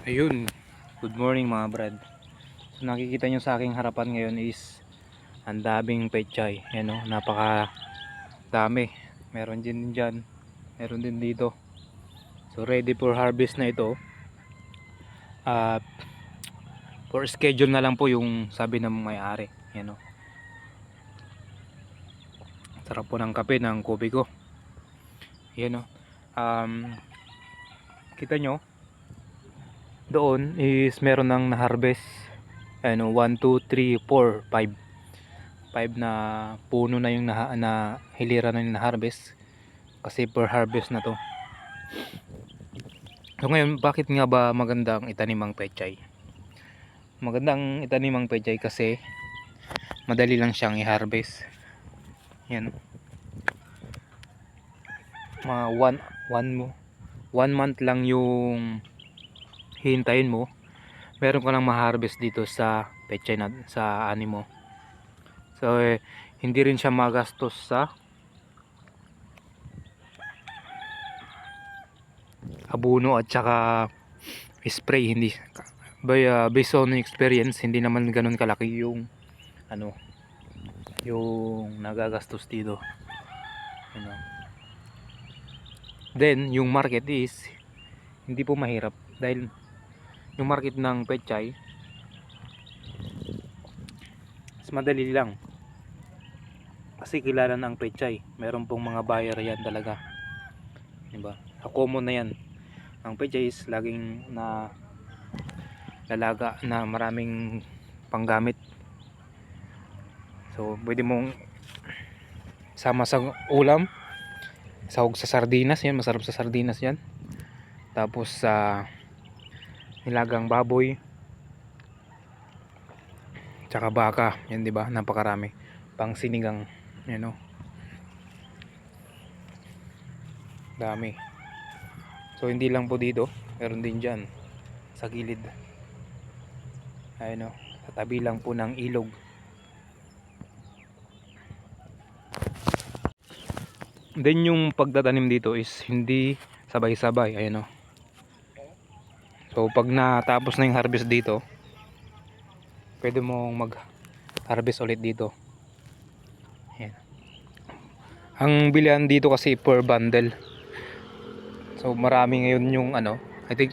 Ayun, good morning mga brad. So nakikita nyo sa aking harapan ngayon is ang daming pechay. Yan o, napaka dami. Meron din dyan, meron din dito. So ready for harvest na ito. At for schedule na lang po yung sabi ng may-ari. Yan o. Sarap po ng kape ng kobe ko. Yan o. Kita nyo, doon is meron ng na-harvest. Ano, 1, 2, 3, 4, 5 na puno na yung na hilira na yung na-harvest kasi per harvest na to. So ngayon, bakit nga ba magandang itanim ang pechay? Magandang itanim ang pechay kasi madali lang siyang i-harvest. Yan. Mga 1 month lang yung hihintayin mo, meron ka nang ma-harvest dito sa pechay na sa ani mo. So hindi rin siya magastos sa abono at saka spray. Hindi based on experience, hindi naman ganun kalaki yung ano, yung nagagastos dito, you know. Then yung market is hindi po mahirap dahil yung market ng pechay is madali lang kasi kilala na ang pechay. Meron pong mga buyer yan talaga, diba? Common na yan. Ang pechay is laging na lalaga na maraming panggamit. So pwede mong sama sa ulam, sahog sa sardinas yan, masarap sa sardinas yan. Tapos sa nilagang baboy tsaka baka yan, diba? Napakarami pang sinigang, you know. Dami. So hindi lang po dito, meron din dyan sa gilid, ayun o, sa tabi lang po ng ilog. Then yung pagtatanim dito is hindi sabay-sabay, ayun o. So pag natapos na yung harvest dito, pwede mong mag harvest ulit dito. Ayan. Ang bilihan dito kasi per bundle. So marami ngayon yung ano, I think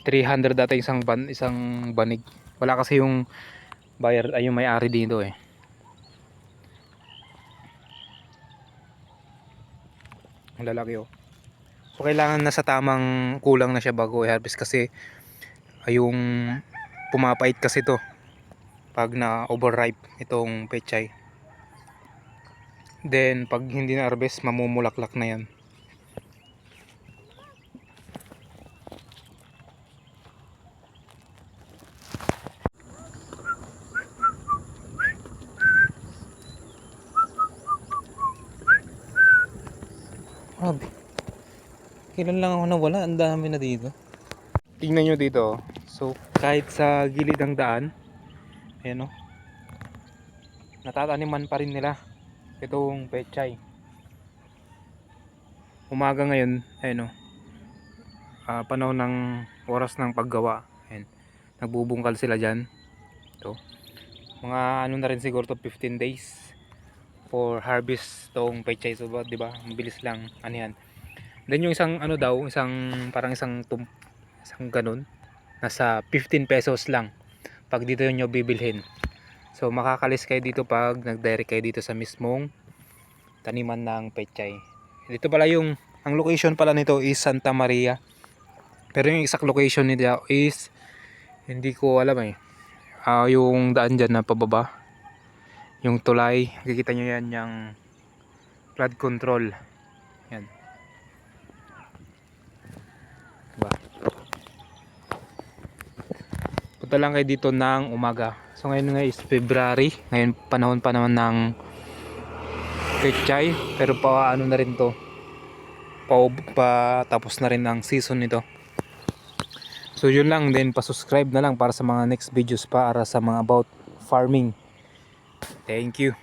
300 data isang banig. Wala kasi yung buyer ay yung may-ari dito eh. Ang lalaki oh. So kailangan na sa tamang kulang na siya bago i-harvest kasi ay yung pumapait kasi to pag na overripe itong pechay. Then pag hindi na harvest, mamumulaklak na yan. Grabe. Kailan lang ako nawala, ang dami na dito. Tingnan nyo dito. So kahit sa gilid ng daan, ayan o, natataniman pa rin nila itong pechay. Umaga ngayon, ayan o, panahon ng oras ng paggawa, ayan, nagbubungkal sila dyan. Ito, mga ano na rin siguro to, 15 days for harvest tong pechay. So diba, mabilis lang ano yan. Then yung isang ano daw, parang isang ganun, nasa 15 pesos lang pag dito nyo bibilhin. So makakalis kayo dito pag nag-direct kayo dito sa mismong taniman ng pechay. Dito pala yung, ang location pala nito is Santa Maria, pero yung exact location nito is hindi ko alam eh. Yung daan dyan na pababa, yung tulay, nakikita nyo yan, yung flood control yan, diba? Punta lang kayo dito ng umaga. So ngayon nga is February, ngayon panahon pa naman ng pechay, pero pa ano na rin to, pa tapos na rin ang season nito. So yun lang, then pa-subscribe na lang para sa mga next videos para sa mga about farming. Thank you.